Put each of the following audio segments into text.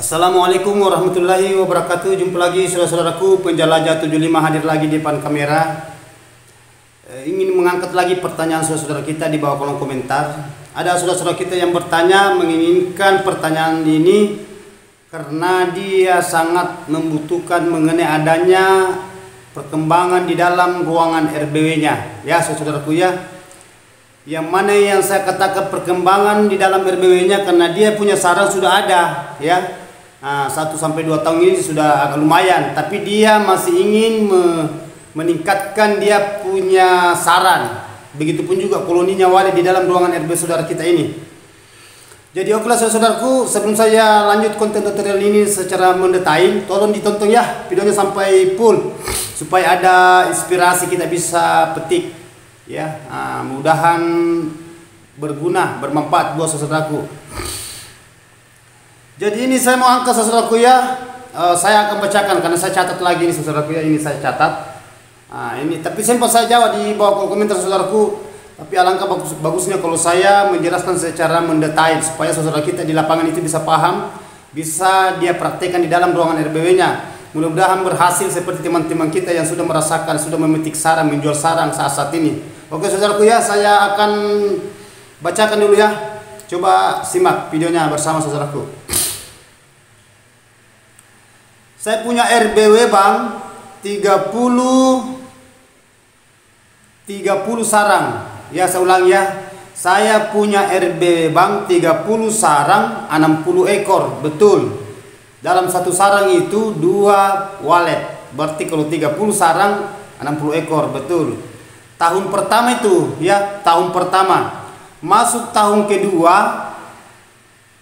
Assalamualaikum warahmatullahi wabarakatuh. Jumpa lagi saudara-saudaraku penjelajah 75 hadir lagi di depan kamera. Ingin mengangkat lagi pertanyaan saudara-saudara kita di bawah kolom komentar. Ada saudara-saudara kita yang bertanya, menginginkan pertanyaan ini karena dia sangat membutuhkan mengenai adanya perkembangan di dalam ruangan RBW-nya. Ya saudara-saudaraku ya. Yang mana yang saya katakan perkembangan di dalam RBW-nya karena dia punya saran sudah ada ya. 1-2 tahun ini sudah agak lumayan, tapi dia masih ingin meningkatkan dia punya saran. Begitupun juga koloninya wali di dalam ruangan RBW saudara kita ini. Jadi okelah saudaraku, sebelum saya lanjut konten tutorial ini secara mendetail, tolong ditonton ya videonya sampai full supaya ada inspirasi kita bisa petik ya. Mudahan berguna, bermanfaat buat saudaraku. Jadi ini saya mau angkat saudaraku ya. Saya akan bacakan karena saya catat lagi ini saudaraku ya. Ini saya catat. Ini tapi sempat saya jawab di bawah komentar saudaraku. Tapi alangkah bagusnya kalau saya menjelaskan secara mendetail supaya saudara kita di lapangan itu bisa paham, bisa dia praktekkan di dalam ruangan RBW-nya. Mudah-mudahan berhasil seperti teman-teman kita yang sudah merasakan, sudah memetik sarang, menjual sarang saat ini. Oke saudaraku ya, saya akan bacakan dulu ya. Coba simak videonya bersama saudaraku. Saya punya RBW bang 30 sarang. Ya saya ulang ya. Saya punya RBW bang 30 sarang 60 ekor. Betul. Dalam satu sarang itu 2 walet. Berarti kalau 30 sarang 60 ekor. Betul. Tahun pertama itu ya, tahun pertama. Masuk tahun kedua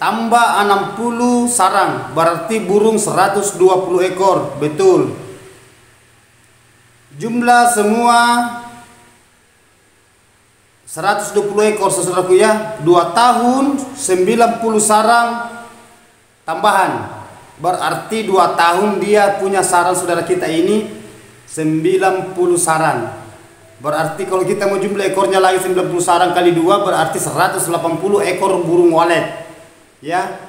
tambah 60 sarang, berarti burung 120 ekor. Betul. Jumlah semua 120 ekor saudaraku ya. 2 tahun 90 sarang tambahan. Berarti 2 tahun dia punya sarang saudara kita ini 90 sarang. Berarti kalau kita mau jumlah ekornya lagi 90 sarang kali 2 berarti 180 ekor burung walet. Ya,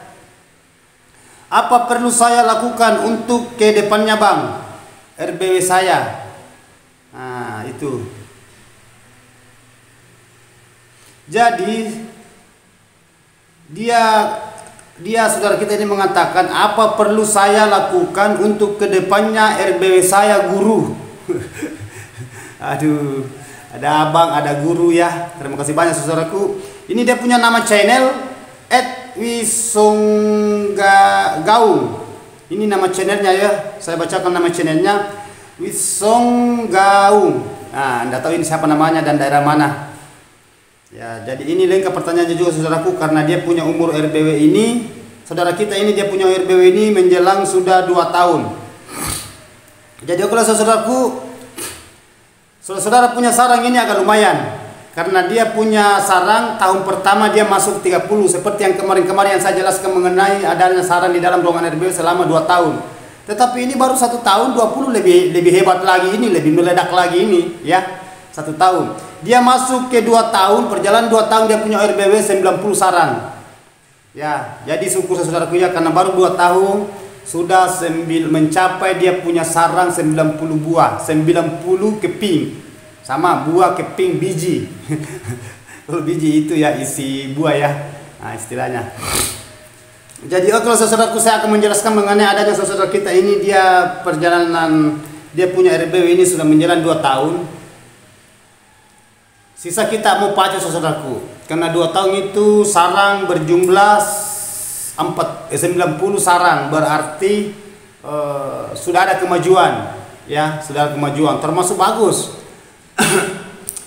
apa perlu saya lakukan untuk ke depannya bang RBW saya? Itu. Jadi dia saudara kita ini mengatakan apa perlu saya lakukan untuk ke depannya RBW saya guru. Aduh, ada abang, ada guru ya. Terima kasih banyak saudaraku. Ini dia punya nama channel @wisonggaung. Ini nama channelnya ya. Saya bacakan nama channelnya Wisonggaung. Anda tahu ini siapa namanya dan daerah mana? Ya, jadi ini lengkap pertanyaannya juga saudaraku karena dia punya umur RBW ini. Saudara kita ini dia punya RBW ini menjelang sudah 2 tahun. Jadi kalau saudaraku, saudara punya sarang ini agak lumayan. Karena dia punya sarang tahun pertama dia masuk 30 seperti yang kemarin-kemarin yang saya jelaskan mengenai adanya sarang di dalam ruangan RBW selama 2 tahun. Tetapi ini baru 1 tahun 20 lebih hebat lagi ini, lebih meledak lagi ini ya. 1 tahun. Dia masuk ke 2 tahun, perjalanan 2 tahun dia punya RBW 90 sarang. Ya, jadi syukur saudaraku ya karena baru 2 tahun sudah mencapai dia punya sarang 90 buah, 90 keping. Sama buah keping biji. Kalau biji itu ya isi buah ya, istilahnya. Jadi kalau saudaraku saya akan menjelaskan mengenai adanya saudara kita ini dia perjalanan dia punya RBW ini sudah menjalan 2 tahun. Sisa kita mau pacu saudaraku karena 2 tahun itu sarang berjumlah 90 sarang berarti sudah ada kemajuan ya, sudah ada kemajuan termasuk bagus.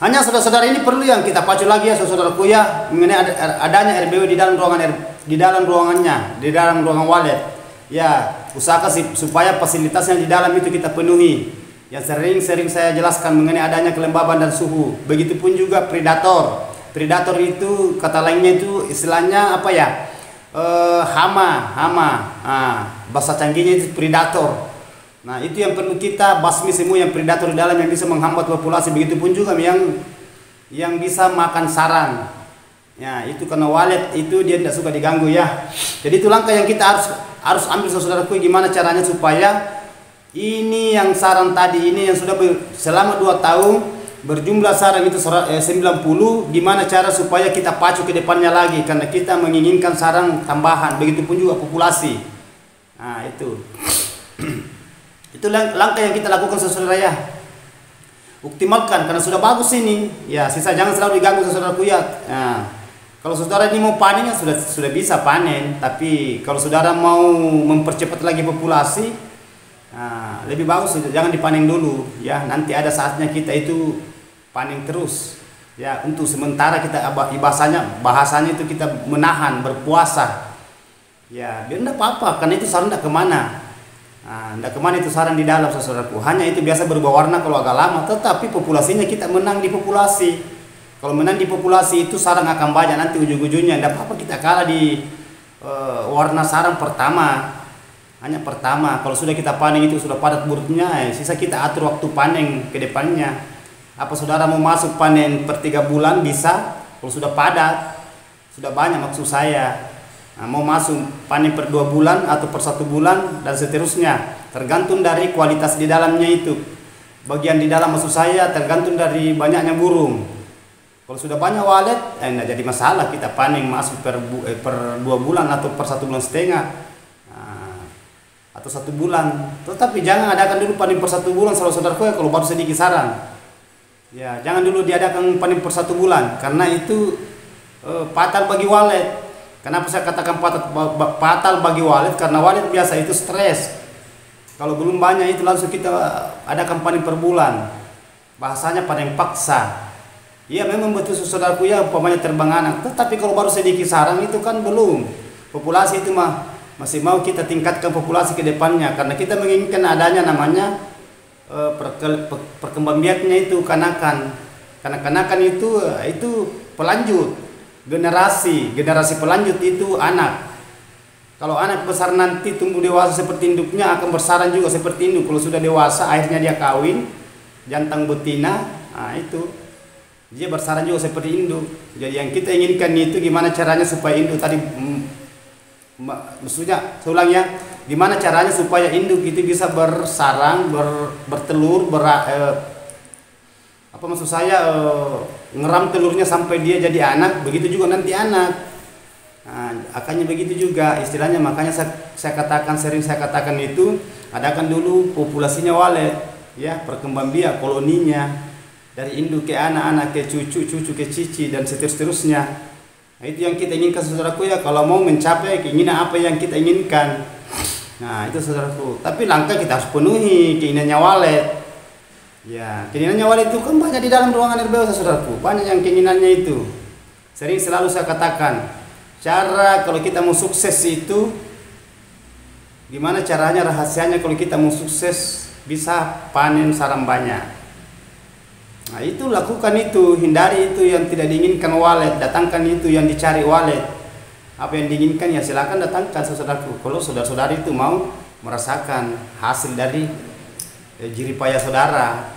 Hanya saudara-saudara ini perlu yang kita pacu lagi ya saudaraku ya mengenai adanya RBW di dalam ruangannya, di dalam ruangan walet. Ya, usahakan supaya fasilitasnya di dalam itu kita penuhi. Yang sering saya jelaskan mengenai adanya kelembaban dan suhu. Begitupun juga predator. Predator itu kata lainnya itu istilahnya apa ya? Hama. Bahasa canggihnya itu predator. Nah itu yang perlu kita basmi semua yang predator di dalam yang bisa menghambat populasi. Begitupun juga yang bisa makan sarang. Ya, itu karena walet itu dia tidak suka diganggu ya. Jadi itu langkah yang kita harus ambil saudaraku, gimana caranya supaya ini yang sarang tadi ini yang sudah selama 2 tahun berjumlah sarang itu 90, gimana cara supaya kita pacu ke depannya lagi karena kita menginginkan sarang tambahan, begitupun juga populasi. Nah, itu. Itu langkah yang kita lakukan saudara ya. Optimalkan karena sudah bagus ini. Ya, sisa jangan selalu diganggu saudaraku ya. Nah, kalau saudara ini mau panen ya sudah bisa panen, tapi kalau saudara mau mempercepat lagi populasi, nah, lebih bagus jangan dipanen dulu ya. Nanti ada saatnya kita itu panen terus. Ya, untuk sementara kita bahasanya itu kita menahan, berpuasa. Ya, biar enggak apa-apa karena itu sarang enggak kemana. Nah, enggak kemana itu sarang di dalam saudaraku. Hanya itu biasa berubah warna kalau agak lama, tetapi populasinya kita menang di populasi. Kalau menang di populasi itu sarang akan banyak nanti ujung-ujungnya. Enggak apa-apa kita kalah di warna sarang pertama. Hanya pertama. Kalau sudah kita panen itu sudah padat burutnya, sisa kita atur waktu panen ke depannya. Apa saudara mau masuk panen per 3 bulan bisa? Kalau sudah padat, sudah banyak maksud saya. Nah, mau masuk panen per 2 bulan atau per 1 bulan dan seterusnya, tergantung dari kualitas di dalamnya itu. Bagian di dalam maksud saya tergantung dari banyaknya burung. Kalau sudah banyak walet, enggak jadi masalah kita panen masuk per 2 bulan atau per 1,5 bulan, atau 1 bulan. Tetapi jangan adakan dulu panen per 1 bulan saudara-saudaraku ya, kalau baru sedikit sarang. Ya, jangan dulu diadakan panen per 1 bulan karena itu fatal bagi walet. Kenapa saya katakan fatal bagi walet? Karena walet biasa itu stres. Kalau belum banyak itu langsung kita adakan panen per bulan. Bahasanya panen paksa. Iya memang betul saudaraku ya, umpamanya terbang anak. Tetapi kalau baru sedikit sarang itu kan belum. Populasi itu masih mau kita tingkatkan populasi ke depannya. Karena kita menginginkan adanya namanya perkembangbiaknya itu kanakan. Karena kanakan itu pelanjut. Generasi pelanjut itu anak. Kalau anak besar nanti tumbuh dewasa seperti induknya akan bersarang juga seperti induk. Kalau sudah dewasa akhirnya dia kawin jantan betina, nah itu dia bersarang juga seperti induk. Jadi yang kita inginkan itu gimana caranya supaya induk tadi maksudnya saya ulang ya, gimana caranya supaya induk itu bisa bersarang, bertelur, apa maksud saya ngeram telurnya sampai dia jadi anak, begitu juga nanti anak. Nah, akannya begitu juga istilahnya, makanya sering saya katakan itu adakan dulu populasinya walet ya, perkembangbiak koloninya dari induk ke anak ke cucu ke cici dan seterusnya. Nah, itu yang kita inginkan saudaraku ya, kalau mau mencapai keinginan apa yang kita inginkan. Nah, itu saudaraku. Tapi langkah kita harus penuhi keinginannya walet. Ya, keinginannya walet itu kan banyak di dalam ruangan RBW saudaraku, banyak yang keinginannya itu. Selalu saya katakan, cara kalau kita mau sukses itu gimana caranya, rahasianya kalau kita mau sukses bisa panen sarang banyak. Nah, itu lakukan itu, hindari itu yang tidak diinginkan walet, datangkan itu yang dicari walet. Apa yang diinginkan ya silakan datangkan saudaraku. Kalau saudara-saudari itu mau merasakan hasil dari jerih payah saudara.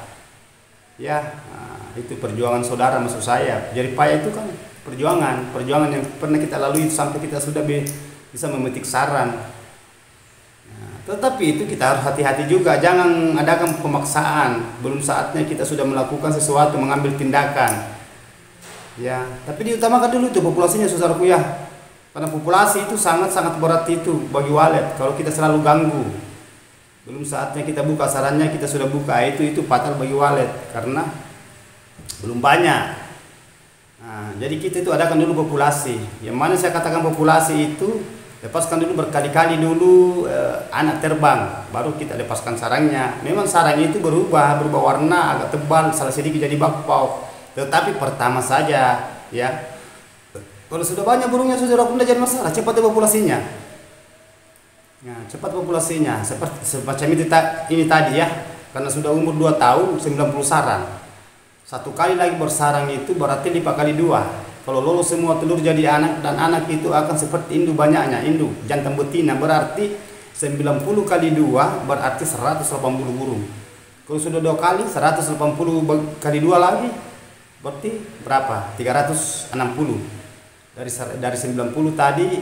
Ya, nah, itu perjuangan saudara maksud saya. Jerih payah itu kan perjuangan yang pernah kita lalui sampai kita sudah bisa memetik sarang. Nah, tetapi itu kita harus hati-hati juga, jangan adakan pemaksaan. Belum saatnya kita sudah melakukan sesuatu, mengambil tindakan. Ya, tapi diutamakan dulu itu populasinya saudaraku ya. Karena populasi itu sangat-sangat berat itu bagi walet kalau kita selalu ganggu. Belum saatnya kita buka sarannya, kita sudah buka, itu fatal bagi walet karena belum banyak. Nah, jadi kita itu adakan dulu populasi. Yang mana saya katakan populasi itu lepaskan dulu berkali-kali dulu anak terbang, baru kita lepaskan sarangnya. Memang sarangnya itu berubah warna agak tebal, salah sedikit jadi bakpao. Tetapi pertama saja ya. Kalau sudah banyak burungnya sudah tidak jadi masalah, cepat populasinya. Nah, cepat populasinya seperti semacam ini tadi ya, karena sudah umur 2 tahun 90 sarang. 1 kali lagi bersarang itu berarti 5 kali 2. Kalau lolos semua telur jadi anak, dan anak itu akan seperti induk banyaknya, induk jantan betina, berarti 90 kali 2 berarti 180 burung. Kalau sudah 2 kali 180 kali 2 lagi berarti berapa? 360. dari 90 tadi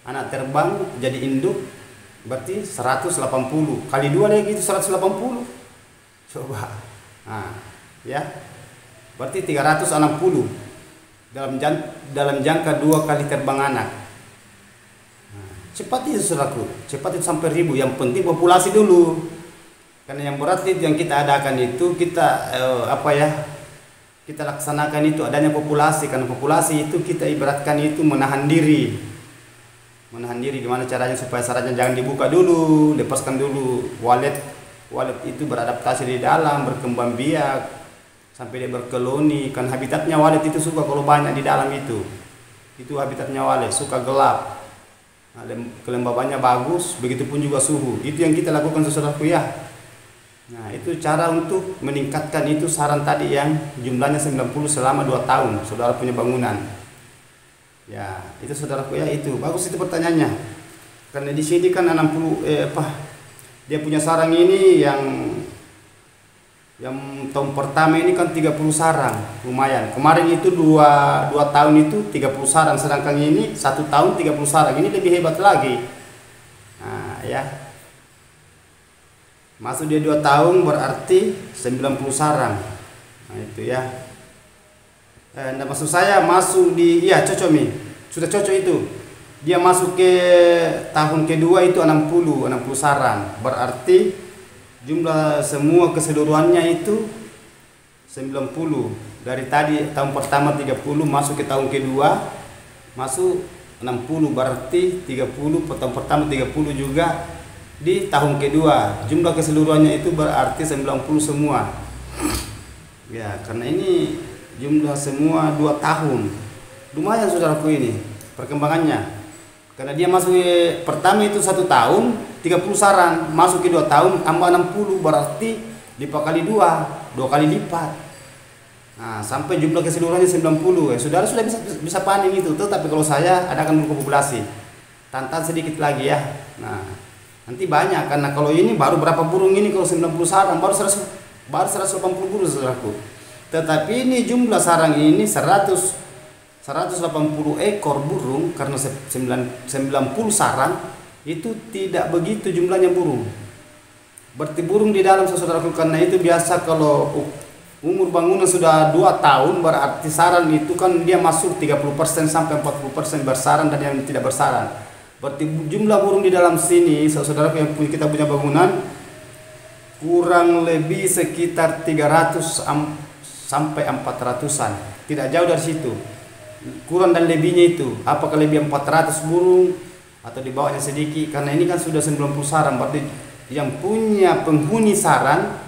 anak terbang jadi induk, berarti 180 kali 2 lagi itu 180. Coba. Nah, ya. Berarti 360 dalam jangka 2 kali terbang anak. Nah, cepat itu saudaraku, cepat itu sampai 1000. Yang penting populasi dulu. Karena yang berat itu yang kita adakan itu kita kita laksanakan itu adanya populasi. Karena populasi itu kita ibaratkan itu menahan diri. Menahan diri gimana caranya supaya sarangnya jangan dibuka dulu, lepaskan dulu. Walet itu beradaptasi di dalam, berkembang biak sampai dia berkoloni. Kan habitatnya walet itu suka kalau banyak di dalam itu habitatnya walet, suka gelap. Nah, kelembabannya bagus, begitupun juga suhu. Itu yang kita lakukan saudaraku ya. Nah, itu cara untuk meningkatkan itu sarang tadi yang jumlahnya 90 selama 2 tahun saudara punya bangunan. Ya, itu saudaraku ya, itu bagus itu pertanyaannya. Karena di sini kan 60 dia punya sarang ini yang tahun pertama ini kan 30 sarang, lumayan. Kemarin itu 2 tahun itu 30 sarang, sedangkan ini 1 tahun 30 sarang. Ini lebih hebat lagi. Nah, ya. Masuk dia 2 tahun berarti 90 sarang. Nah, itu ya. Nah, maksud saya masuk di cocok nih. Sudah cocok itu. Dia masuk ke tahun kedua itu 60 sarang. Berarti jumlah semua keseluruhannya itu 90. Dari tadi tahun pertama 30 masuk ke tahun kedua masuk 60, berarti 30 tahun pertama 30 juga di tahun kedua. Jumlah keseluruhannya itu berarti 90 semua. Ya, karena ini jumlah semua 2 tahun. Lumayan saudaraku ini perkembangannya. Karena dia masuk pertama itu 1 tahun 30 sarang, masuk ke 2 tahun tambah 60, berarti dikali 2 kali lipat. Nah, sampai jumlah keseluruhannya 90. Saudara sudah bisa panen itu. Tetapi kalau saya adakan populasi, tantan sedikit lagi ya. Nah, nanti banyak karena kalau ini baru berapa burung ini, kalau 90 sarang baru 180 burung saudaraku. Tetapi ini jumlah sarang ini 180 ekor burung, karena 90 sarang itu tidak begitu jumlahnya burung. Berarti burung di dalam saudaraku, karena itu biasa kalau umur bangunan sudah 2 tahun berarti sarang itu kan dia masuk 30% sampai 40% bersarang dan yang tidak bersarang. Berarti jumlah burung di dalam sini saudara yang kita punya bangunan kurang lebih sekitar 300 sampai 400-an. Tidak jauh dari situ. Kurang dan lebihnya itu. Apakah lebih 400 burung atau di bawahnya sedikit, karena ini kan sudah 90 sarang. Berarti yang punya penghuni sarang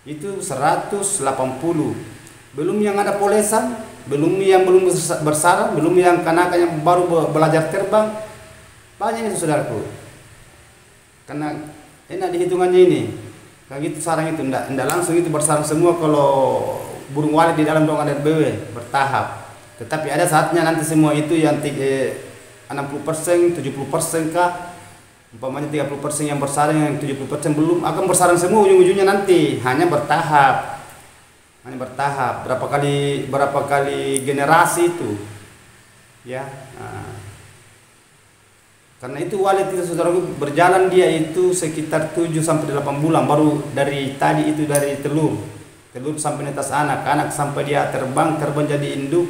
itu 180. Belum yang ada polesan, belum yang belum bersarang, belum yang kanak yang baru belajar terbang. Banyak ini saudaraku. Karena enak dihitungannya ini. Kayak gitu sarang itu enggak langsung itu bersarang semua kalau burung walet di dalam ruangan RBW, bertahap. Tetapi ada saatnya nanti semua itu yang 60%, 70% kah, umpamanya 30% yang bersarang, yang 70% belum, akan bersarang semua ujung-ujungnya nanti. Hanya bertahap. Berapa kali generasi itu. Ya. Nah. Karena itu walet itu saudaraku berjalan dia itu sekitar 7 sampai 8 bulan baru dari tadi itu, dari telur sampai netas anak sampai dia terbang jadi induk.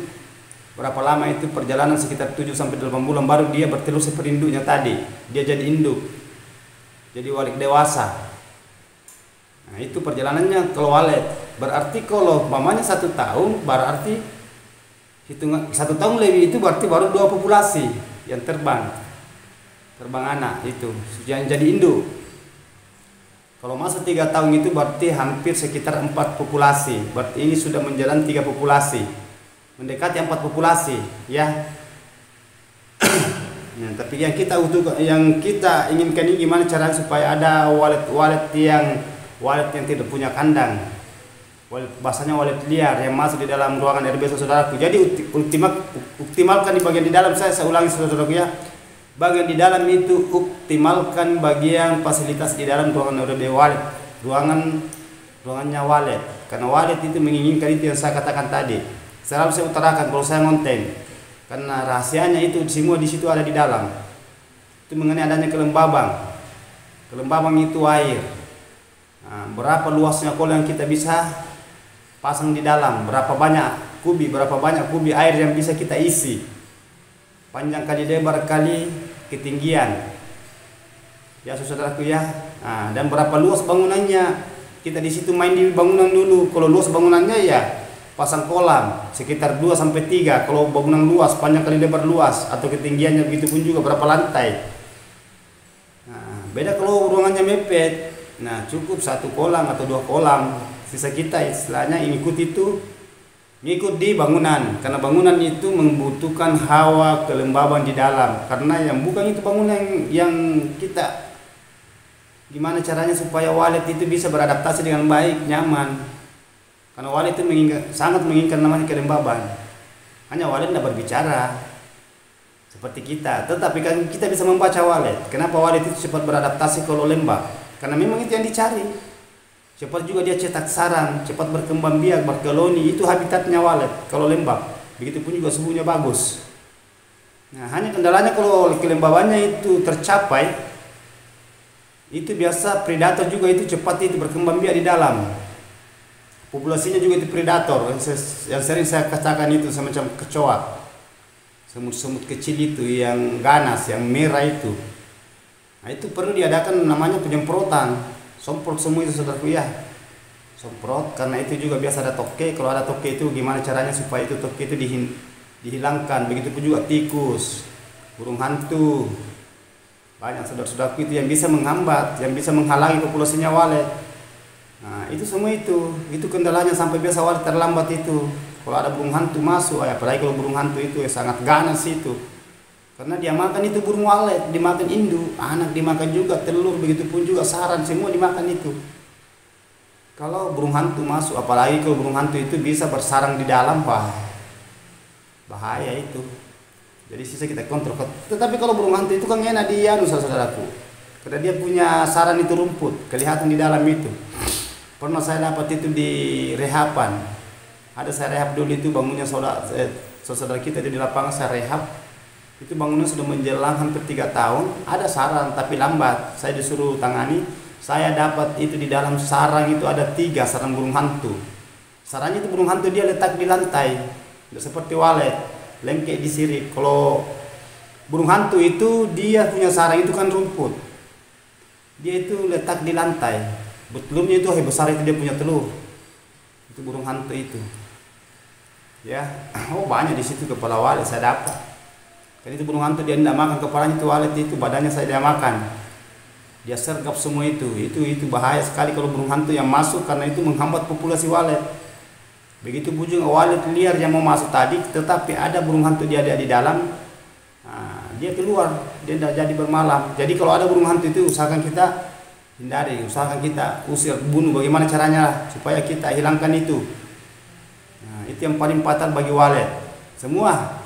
Berapa lama itu perjalanan, sekitar 7 sampai 8 bulan baru dia bertelur seperti induknya tadi. Dia jadi induk. Jadi walet dewasa. Nah, itu perjalanannya kalau walet. Berarti kalau mamanya 1 tahun berarti hitungan 1 tahun lebih itu berarti baru 2 populasi yang terbang anak itu yang jadi induk. Kalau masa 3 tahun itu berarti hampir sekitar 4 populasi. Berarti ini sudah menjalan 3 populasi, mendekati 4 populasi ya. Nah, tapi yang kita inginkan ini gimana caranya supaya ada walet yang tidak punya kandang, bahasanya walet liar yang masuk di dalam ruangan RB saudaraku. Jadi optimalkan di bagian di dalam, saya ulangi saudaraku ya. Bagian di dalam itu optimalkan bagian fasilitas di dalam ruangan RB walet, ruangannya walet. Karena walet itu menginginkan itu yang saya katakan tadi. Selalu saya utarakan kalau saya ngonten. karena rahasianya itu semua di situ ada di dalam. Itu mengenai adanya kelembaban. Kelembaban itu air. Nah, berapa luasnya kolam yang kita bisa pasang di dalam, berapa banyak kubi air yang bisa kita isi, panjang kali lebar kali ketinggian, ya saudaraku ya. Nah, dan berapa luas bangunannya, kita di situ main di bangunan dulu. Kalau luas bangunannya ya pasang kolam sekitar 2 sampai 3. Kalau bangunan luas, panjang kali lebar luas, atau ketinggiannya begitu pun juga berapa lantai. Nah, beda kalau ruangannya mepet. Nah, cukup 1 kolam atau 2 kolam. Sisa kita istilahnya ngikut di bangunan, karena bangunan itu membutuhkan hawa kelembaban di dalam. Karena yang bukan itu bangunan yang kita gimana caranya supaya walet itu bisa beradaptasi dengan baik, nyaman. Karena walet itu sangat menginginkan namanya kelembaban. Hanya walet tidak berbicara seperti kita, tetapi kan kita bisa membaca walet. Kenapa walet itu cepat beradaptasi kalau lembab? Karena memang itu yang dicari. Cepat juga dia cetak sarang, cepat berkembang biak, berkoloni. Itu habitatnya walet kalau lembab. Begitupun juga suhunya bagus. Nah, hanya kendalanya kalau kelembabannya itu tercapai, itu biasa predator juga itu cepat itu berkembang biak di dalam. Populasinya juga itu predator. Yang sering saya katakan itu semacam kecoa, semut-semut kecil itu yang ganas, yang merah itu. Nah, itu perlu diadakan namanya penyemprotan. Semprot semua itu saudaraku ya, semprot. Karena itu juga biasa ada toke. Kalau ada toke itu gimana caranya supaya itu toke itu dihilangkan. Begitupun juga tikus, burung hantu, banyak saudara-saudaraku itu yang bisa menghambat, yang bisa menghalangi populasinya walet. Nah, itu semua itu kendalanya sampai biasa walet terlambat itu. Kalau ada burung hantu masuk, apalagi kalau burung hantu itu sangat ganas itu. Karena dia makan itu burung walet, dimakan induk, anak dimakan juga, telur, begitupun juga sarang, semua dimakan itu. Kalau burung hantu masuk, apalagi kalau burung hantu itu bisa bersarang di dalam, bahaya itu. Jadi sisa kita kontrol. Tetapi kalau burung hantu itu kan enak dia, saudaraku. Karena dia punya sarang itu rumput, kelihatan di dalam itu. Pernah saya dapat itu di rehapan. Ada saya rehab dulu itu bangunnya saudara kita itu di lapangan saya rehab. Itu bangunan sudah menjelang hampir 3 tahun. Ada sarang tapi lambat. Saya disuruh tangani. Saya dapat itu di dalam sarang itu ada 3 sarang burung hantu. Sarangnya itu burung hantu dia letak di lantai, tidak seperti walet, lengket di sirip. Kalau burung hantu itu dia punya sarang itu kan rumput. Dia itu letak di lantai. Telurnya itu besar itu dia punya telur. Itu burung hantu itu. Ya, banyak di situ kepala walet saya dapat. Kan itu burung hantu dia tidak makan kepalanya itu walet itu, badannya saya dia makan. Dia sergap semua itu. Itu bahaya sekali kalau burung hantu yang masuk karena itu menghambat populasi walet. Begitu juga walet liar yang mau masuk tadi, tetapi ada burung hantu dia ada di dalam. Nah, dia keluar, dia tidak jadi bermalam. Jadi kalau ada burung hantu itu usahakan kita hindari, usahakan kita usir, bunuh. Bagaimana caranya supaya kita hilangkan itu? Nah, itu yang paling fatal bagi walet. Semua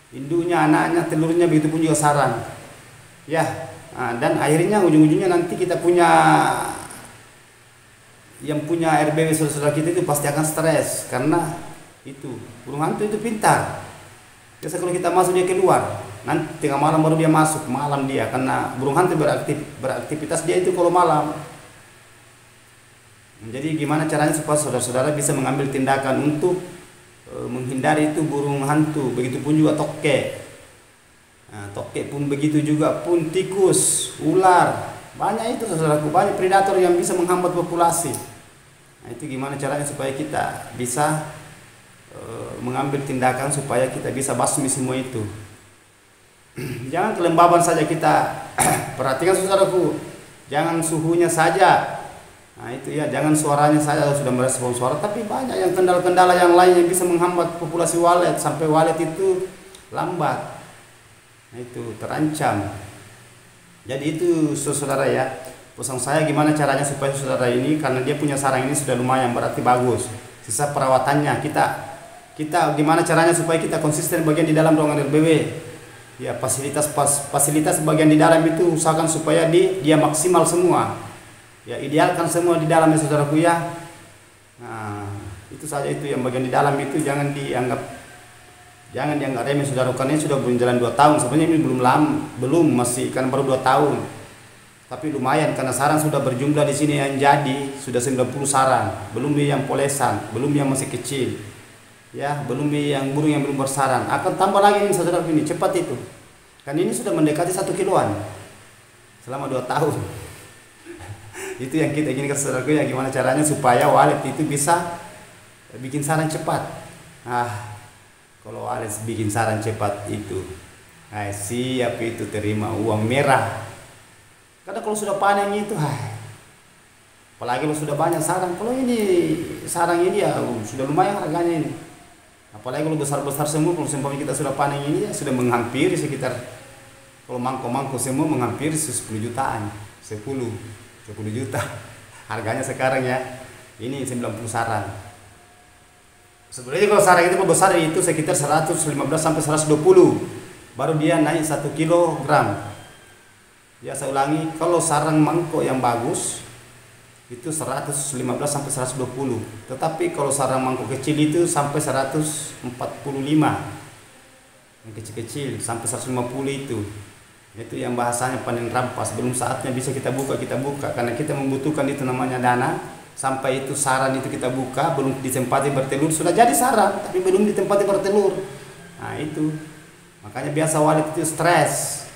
induknya, anaknya, telurnya, begitu pun juga sarang. Ya, dan akhirnya ujung-ujungnya nanti kita yang punya RBW saudara kita itu pasti akan stres karena itu burung hantu itu pintar. Biasa kalau kita masuk dia keluar, nanti tengah malam baru dia masuk, malam dia, karena burung hantu beraktivitas dia itu kalau malam. Jadi gimana caranya supaya saudara-saudara bisa mengambil tindakan untuk menghindari itu burung hantu, begitupun juga toke. Nah, toke pun begitu juga pun tikus, ular, banyak itu saudaraku, banyak predator yang bisa menghambat populasi. Nah, itu gimana caranya supaya kita bisa mengambil tindakan supaya kita bisa basmi semua itu. Jangan kelembaban saja kita perhatikan saudaraku, jangan suhunya saja. Nah itu ya, jangan suaranya saja sudah merespon suara, tapi banyak yang kendala-kendala yang lain yang bisa menghambat populasi walet sampai walet itu lambat. Nah itu terancam. Jadi itu saudara ya, pesan saya gimana caranya supaya saudara ini, karena dia punya sarang ini sudah lumayan berarti bagus. Sisa perawatannya kita gimana caranya supaya kita konsisten bagian di dalam ruangan RBW. Ya fasilitas bagian di dalam itu usahakan supaya dia maksimal semua. Ya idealkan semua di dalamnya saudaraku ya. Nah itu saja itu yang bagian di dalam itu jangan dianggap Jangan dianggap remeh saudara, karena ini sudah berjalan 2 tahun. Sebenarnya ini belum lama, belum, masih kan baru 2 tahun. Tapi lumayan karena sarang sudah berjumlah di sini yang jadi sudah 90 sarang. Belum yang polesan, belum yang masih kecil. Ya, belum yang burung yang belum bersarang. Akan tambah lagi ini saudara, ini cepat itu. Kan ini sudah mendekati 1 kiloan selama 2 tahun. Itu yang kita ingin ke saudaraku, ya gimana caranya supaya walet itu bisa bikin sarang cepat. Kalau walet bikin sarang cepat itu, siap itu terima uang merah. Karena kalau sudah panen itu, apalagi kalau sudah banyak sarang. Kalau ini sarang ini ya sudah lumayan harganya ini. Apalagi kalau besar-besar semua, kalau seumpama kita sudah panen ini ya sudah menghampiri sekitar, kalau mangkok-mangkok semua menghampiri 10 jutaan, 10 juta harganya sekarang ya. Ini 90 sarang. Sebenarnya kalau sarang itu besar itu sekitar 115 sampai 120 baru dia naik 1 kilogram. Ya saya ulangi, kalau sarang mangkok yang bagus itu 115 sampai 120. Tetapi kalau sarang mangkok kecil itu sampai 145. Yang kecil-kecil sampai 150 itu. Itu yang bahasanya panen rampas. Belum saatnya bisa kita buka karena kita membutuhkan itu namanya dana. Sampai itu sarang itu kita buka, belum ditempati bertelur, sudah jadi sarang tapi belum ditempati bertelur. Nah itu. Makanya biasa walet itu stres.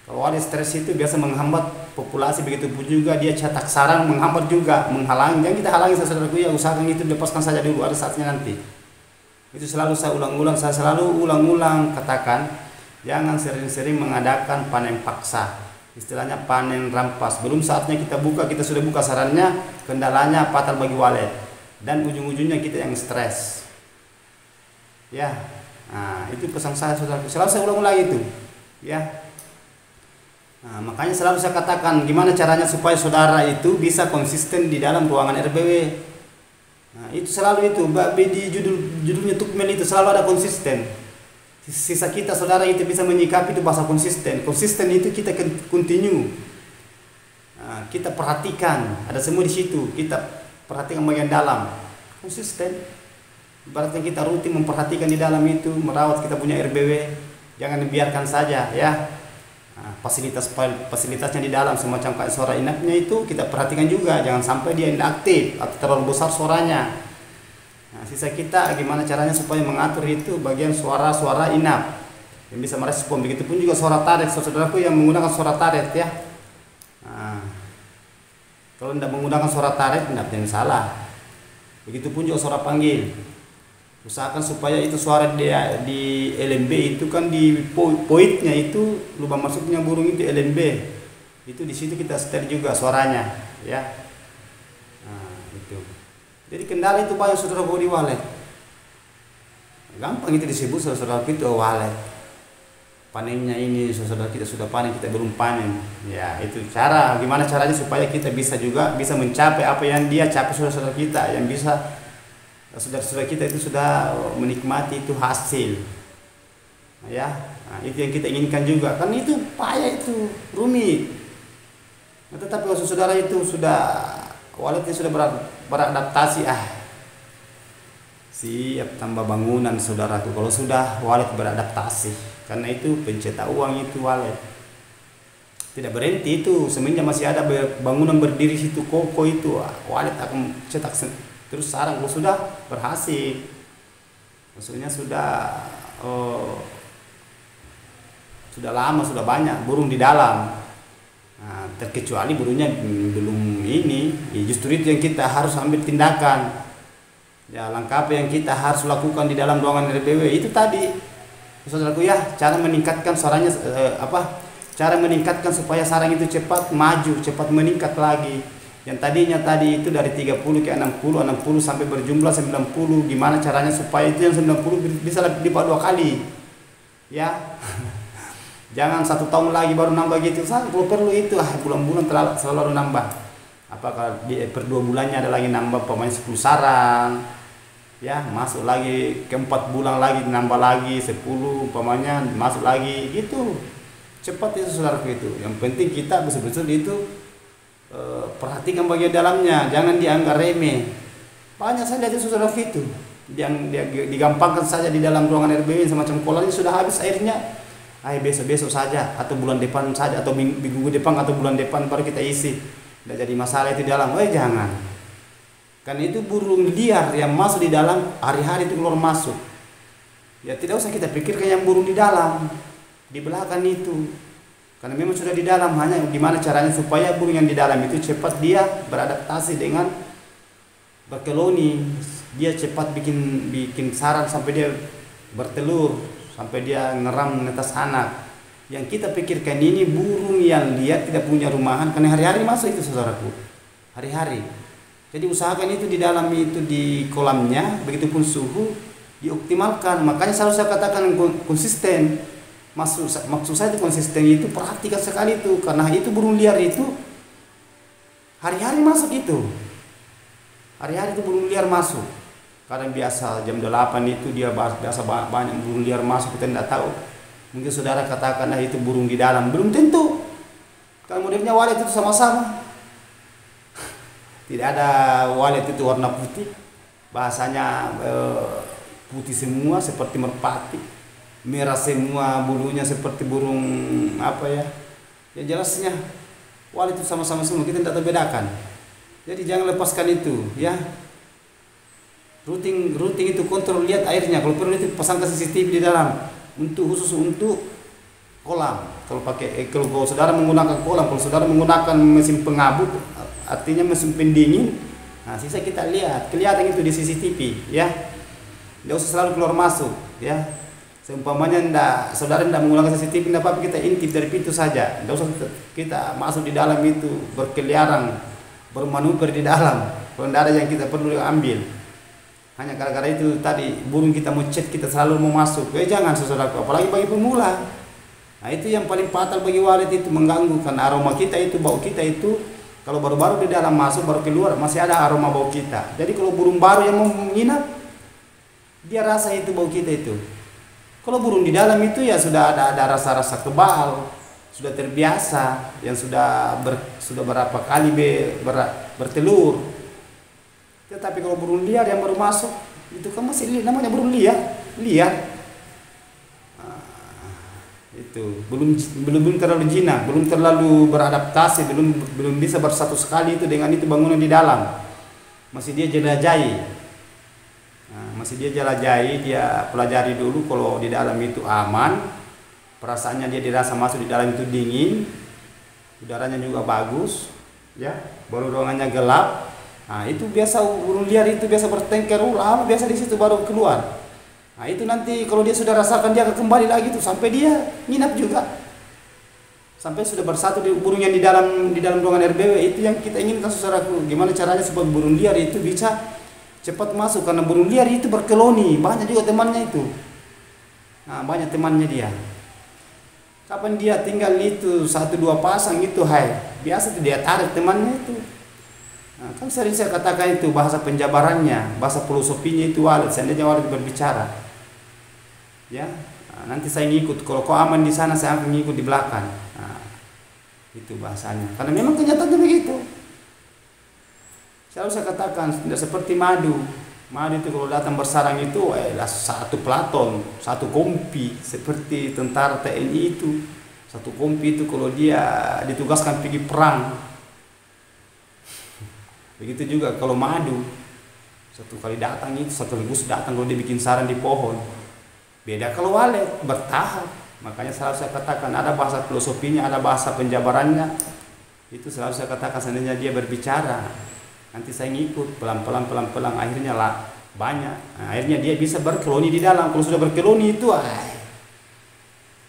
Kalau walet stres itu biasa menghambat populasi, begitu pun juga dia cetak sarang menghambat juga, menghalangi. Jangan kita halangi saudaraku, ya usahakan itu lepaskan saja dulu, ada saatnya nanti. Itu selalu saya selalu ulang-ulang katakan, jangan sering-sering mengadakan panen paksa. Istilahnya panen rampas. Belum saatnya kita buka, kita sudah buka sarangnya, kendalanya fatal bagi walet. Dan ujung-ujungnya kita yang stres. Ya. Nah, itu pesan saya saudaraku. Selalu saya ulang lagi itu. Ya. Nah, makanya selalu saya katakan gimana caranya supaya saudara itu bisa konsisten di dalam ruangan RBW. Nah, itu selalu itu, di judulnya Tukmen itu selalu ada konsisten. Sisa kita saudara itu bisa menyikapi itu bahasa konsisten. Konsisten itu kita continue. Nah, kita perhatikan, ada semua di situ. Kita perhatikan bagian dalam. Konsisten. Berarti kita rutin memperhatikan di dalam itu, merawat kita punya RBW. Jangan dibiarkan saja ya. Nah, fasilitasnya di dalam semacam kayak suara inapnya itu kita perhatikan juga, jangan sampai dia inaktif atau terlalu besar suaranya. Nah, sisa kita gimana caranya supaya mengatur itu bagian suara-suara inap yang bisa merespon. Begitupun juga suara tarik, saudaraku yang menggunakan suara tarik ya. Nah, kalau tidak menggunakan suara tarik tidak ada yang salah. Begitupun juga suara panggil. Usahakan supaya itu suara dia di LMB itu kan di poitnya itu lubang masuknya burung itu LMB. Itu di situ kita setel juga suaranya ya. Nah, itu. Jadi kendala itu banyak saudara di walet. Gampang itu disebut saudara itu walet. Panennya ini saudara kita sudah panen, kita belum panen. Ya, itu cara gimana caranya supaya kita bisa mencapai apa yang dia capai saudara kita, yang bisa saudara kita itu sudah menikmati itu hasil. Nah, ya. Nah, itu yang kita inginkan juga. Kan itu payah itu, rumit. Nah, tetapi kalau saudara itu sudah waletnya sudah beradaptasi, siap tambah bangunan saudaraku kalau sudah walet beradaptasi. Karena itu pencetak uang itu walet tidak berhenti itu, semenjak masih ada bangunan berdiri situ koko itu, walet akan cetak terus sarang. Kalau sudah berhasil, maksudnya sudah lama, sudah banyak burung di dalam. Nah, terkecuali burungnya belum ini, ya justru itu yang kita harus ambil tindakan. Ya, langkah apa yang kita harus lakukan di dalam ruangan RBW itu tadi, saudaraku ya, cara meningkatkan suaranya cara meningkatkan supaya sarang itu cepat maju, cepat meningkat lagi. Yang tadinya tadi itu dari 30 ke 60 sampai berjumlah 90. Gimana caranya supaya itu yang 90 bisa lipat 2 kali. Ya. Jangan 1 tahun lagi baru nambah gitu. Kalau perlu itu bulan-bulan selalu nambah. Apakah per 2 bulannya ada lagi nambah pemain 10 sarang. Ya, masuk lagi ke 4 bulan lagi nambah lagi 10 umpamanya, masuk lagi gitu. Cepat itu saudaraku itu. Yang penting kita betul-betul itu perhatikan bagian dalamnya, jangan dianggap remeh. Banyak saya lihat itu saudaraku itu. dia digampangkan saja di dalam ruangan RBW semacam kolam ini sudah habis airnya. Besok-besok saja atau bulan depan saja atau minggu depan atau bulan depan baru kita isi. Tidak jadi masalah itu di dalam. Jangan. Karena itu burung liar yang masuk di dalam hari-hari itu keluar masuk. Ya tidak usah kita pikirkan yang burung di dalam, di belakang itu. Karena memang sudah di dalam, hanya gimana caranya supaya burung yang di dalam itu cepat dia beradaptasi dengan berkoloni. Dia cepat bikin sarang sampai dia bertelur, sampai dia ngeram netas anak. Yang kita pikirkan ini burung yang liar tidak punya rumahan, karena hari-hari masuk itu saudaraku, hari-hari. Jadi usahakan itu di dalam itu di kolamnya, begitupun suhu dioptimalkan. Makanya selalu saya katakan konsisten. Maksud saya itu konsisten itu perhatikan sekali itu, karena itu burung liar itu hari-hari masuk itu. Hari-hari itu burung liar masuk. Kadang biasa jam 8 itu dia biasa banyak burung liar masuk, kita tidak tahu. Mungkin saudara katakan itu burung di dalam, belum tentu. Kalau modelnya walet itu sama-sama. Tidak ada walet itu warna putih. Bahasanya putih semua seperti merpati. Merah semua bulunya seperti burung apa ya. Yang jelasnya walet itu sama-sama semua, kita tidak terbedakan. Jadi jangan lepaskan itu ya. Rutin itu kontrol, lihat airnya. Kalau perlu itu pasangkan CCTV di dalam, khusus untuk kolam. Kalau saudara menggunakan kolam, kalau saudara menggunakan mesin pengabut, artinya mesin pendingin, nah sisa kita lihat, kelihatan itu di CCTV ya. Tidak usah selalu keluar masuk ya. Seumpamanya saudara tidak menggunakan CCTV, tidak apa-apa, kita intip dari pintu saja. Tidak usah kita masuk di dalam itu, berkeliaran, bermanuver di dalam. Kalau tidak ada yang kita perlu ambil. Hanya gara-gara itu tadi burung kita mau cek, kita selalu mau masuk. Jangan saudaraku, apalagi bagi pemula. Nah itu yang paling fatal bagi walet, itu mengganggu. Karena aroma kita itu, bau kita itu, kalau baru-baru di dalam masuk, baru keluar masih ada aroma bau kita. Jadi kalau burung baru yang mau menginap, dia rasa itu bau kita itu. Kalau burung di dalam itu ya sudah ada rasa-rasa kebal, sudah terbiasa, yang sudah berapa kali bertelur. Tetapi kalau burung liar yang baru masuk, itu kan masih namanya burung liar. Itu belum terlalu jinak, belum terlalu beradaptasi, belum bisa bersatu sekali itu dengan itu bangunan di dalam. Masih dia jelajahi. Masih dia jelajahi, dia pelajari dulu kalau di dalam itu aman. Perasaannya dia dirasa masuk di dalam itu dingin. Udaranya juga bagus, ya. Baru ruangannya gelap. Nah, itu biasa burung liar itu biasa bertengkar lama, biasa di situ baru keluar. Nah, itu nanti kalau dia sudah rasakan, dia akan kembali lagi tuh sampai dia nginap juga. Sampai sudah bersatu di burung yang di dalam ruangan RBW. Itu yang kita inginkan saudaraku. Gimana caranya supaya burung liar itu bisa cepat masuk, karena burung liar itu berkoloni, banyak juga temannya itu. Nah, banyak temannya dia. Kapan dia tinggal itu 1-2 pasang itu, biasa tuh dia tarik temannya itu. Nah, kan sering saya katakan itu bahasa penjabarannya, bahasa filosofinya itu walet. Seandainya walet berbicara, ya, nanti saya ngikut. Kalau kau aman di sana, saya akan ngikut di belakang. Nah, itu bahasanya. Karena memang kenyataannya begitu. Selalu saya katakan, tidak seperti madu. Madu itu kalau datang bersarang itu, satu pelaton, satu kompi, seperti tentara TNI itu. Satu kompi itu kalau dia ditugaskan pergi perang. Begitu juga kalau madu, satu kali datang itu, satu rebus datang kalau dia bikin sarang di pohon. Beda kalau walet, bertahap. Makanya selalu saya katakan, ada bahasa filosofinya, ada bahasa penjabarannya. Itu selalu saya katakan, seandainya dia berbicara, nanti saya ngikut pelan-pelan, akhirnya lah banyak. Nah, akhirnya dia bisa berkoloni di dalam. Kalau sudah berkoloni itu,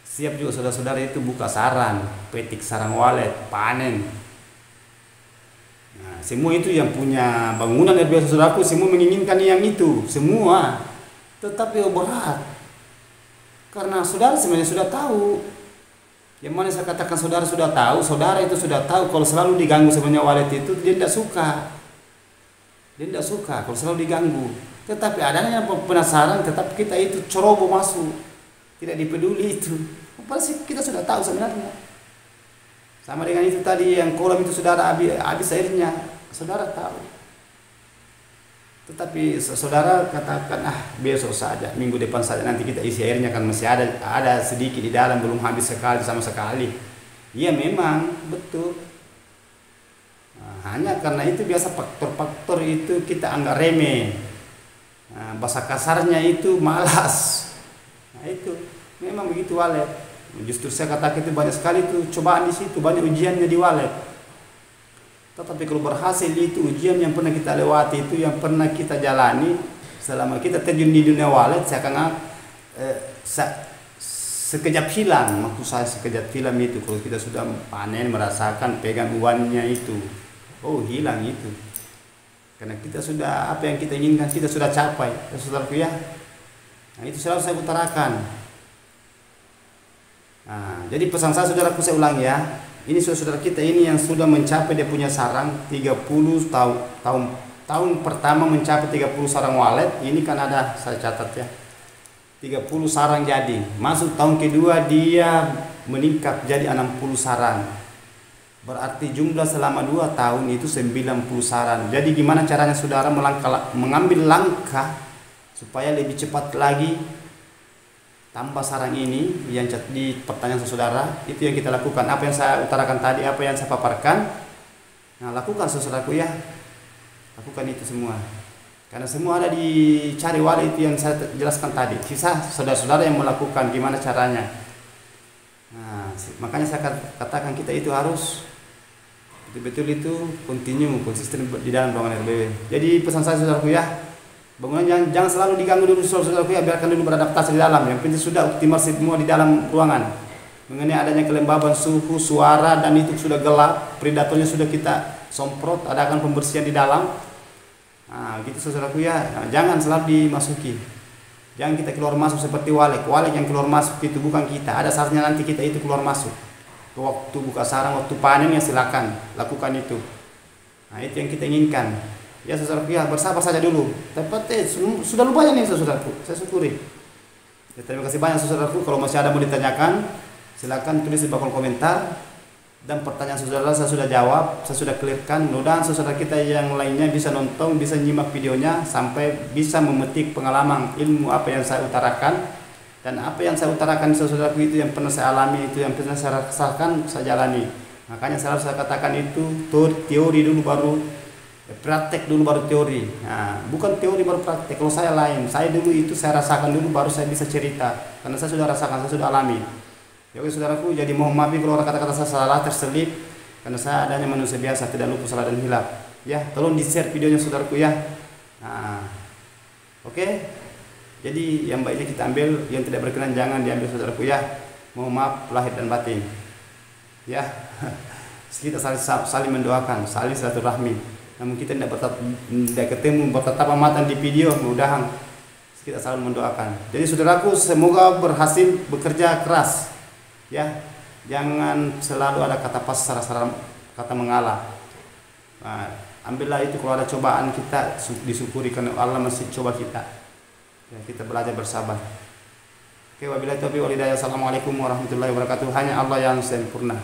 siap juga saudara-saudara itu buka sarang, petik sarang walet, panen. Nah, semua itu yang punya bangunan RBW saudaraku, semua menginginkan yang itu, semua. Tetapi berat. Karena saudara sebenarnya sudah tahu. Yang mana saya katakan saudara sudah tahu, saudara itu sudah tahu kalau selalu diganggu sebenarnya walet itu, dia tidak suka. Dia tidak suka kalau selalu diganggu. Tetapi adanya penasaran, tetapi kita itu ceroboh masuk. Tidak dipeduli itu. Pasti kita sudah tahu sebenarnya. Sama dengan itu tadi yang kolam itu saudara habis airnya, saudara tahu. Tetapi saudara katakan, besok saja, minggu depan saja, nanti kita isi airnya kan masih ada sedikit di dalam, belum habis sekali sama sekali. Iya memang betul. Hanya karena itu biasa faktor-faktor itu kita anggap remeh. Bahasa kasarnya itu malas. Nah itu memang begitu walet. Justru saya katakan itu banyak sekali itu cobaan di situ, banyak ujiannya di walet. Tetapi kalau berhasil itu ujian yang pernah kita lewati, itu yang pernah kita jalani selama kita terjun di dunia walet, saya akan sekejap hilang. Maksud saya sekejap hilang itu kalau kita sudah panen, merasakan pegang uannya itu, hilang itu. Karena kita sudah apa yang kita inginkan kita sudah capai, saudaraku ya. Nah itu selalu saya utarakan. Nah, jadi pesan saya saudaraku, saya ulangi ya. Ini saudara kita ini yang sudah mencapai dia punya sarang 30 tahun pertama mencapai 30 sarang walet. Ini kan ada saya catat ya. 30 sarang jadi. Masuk tahun kedua dia meningkat jadi 60 sarang. Berarti jumlah selama 2 tahun itu 90 sarang. Jadi gimana caranya saudara mengambil langkah supaya lebih cepat lagi tambah sarang ini yang di pertanyaan saudara, itu yang kita lakukan. Apa yang saya utarakan tadi, apa yang saya paparkan, nah lakukan saudaraku ya, lakukan itu semua. Karena semua ada di cari walet itu yang saya jelaskan tadi. Sisa saudara-saudara yang melakukan gimana caranya. Nah makanya saya katakan kita itu harus betul-betul itu konsisten di dalam ruangan RBW. Jadi pesan saya saudaraku ya, bangunan jangan selalu diganggu dulu saudaraku ya, biarkan dulu beradaptasi di dalam. Yang penting sudah optimal semua di dalam ruangan. Mengenai adanya kelembaban suhu, suara, dan itu sudah gelap, predatornya sudah kita semprot, adakan pembersihan di dalam. Nah, gitu saudaraku ya. Nah, jangan selalu dimasuki. Jangan kita keluar masuk seperti walet. Walet yang keluar masuk itu bukan kita. Ada saatnya nanti kita itu keluar masuk. Waktu buka sarang, waktu panen ya silakan lakukan itu. Nah, itu yang kita inginkan. Ya saudaraku ya, bersabar saja dulu. Tapi sudah lumayan nih saudaraku, saya syukuri. Ya, terima kasih banyak saudaraku. Kalau masih ada mau ditanyakan, silakan tulis di kolom komentar. Dan pertanyaan saudara saya sudah jawab, saya sudah clearkan. Mudah-mudahan saudara kita yang lainnya bisa nonton, bisa nyimak videonya sampai bisa memetik pengalaman ilmu apa yang saya utarakan. Dan apa yang saya utarakan saudaraku itu yang pernah saya alami, itu yang pernah saya rasakan, saya jalani. Makanya selalu saya katakan itu teori dulu baru praktek dulu baru teori. Nah, bukan teori baru praktek. Kalau saya lain, saya dulu itu saya rasakan dulu baru saya bisa cerita. Karena saya sudah rasakan, saya sudah alami. Ya oke saudaraku, jadi mohon maaf kalau kata-kata saya salah terselip, karena saya adanya manusia biasa, tidak lupa salah dan hilaf. Ya, tolong di-share videonya saudaraku ya. Nah, oke. Jadi yang baiknya kita ambil, yang tidak berkenan jangan diambil saudaraku ya. Mohon maaf lahir dan batin. Ya. Kita saling mendoakan, saling silaturahmi. Namun kita tidak ketemu bertatap mata di video, mudah-mudahan kita selalu mendoakan. Jadi saudaraku, semoga berhasil bekerja keras ya, jangan selalu ada kata pas, kata mengalah. Nah, ambillah itu kalau ada cobaan kita disyukuri karena Allah masih coba kita ya, kita belajar bersabar. Oke, wabillahi taufiq wal hidayah. Assalamualaikum warahmatullahi wabarakatuh. Hanya Allah yang sempurna.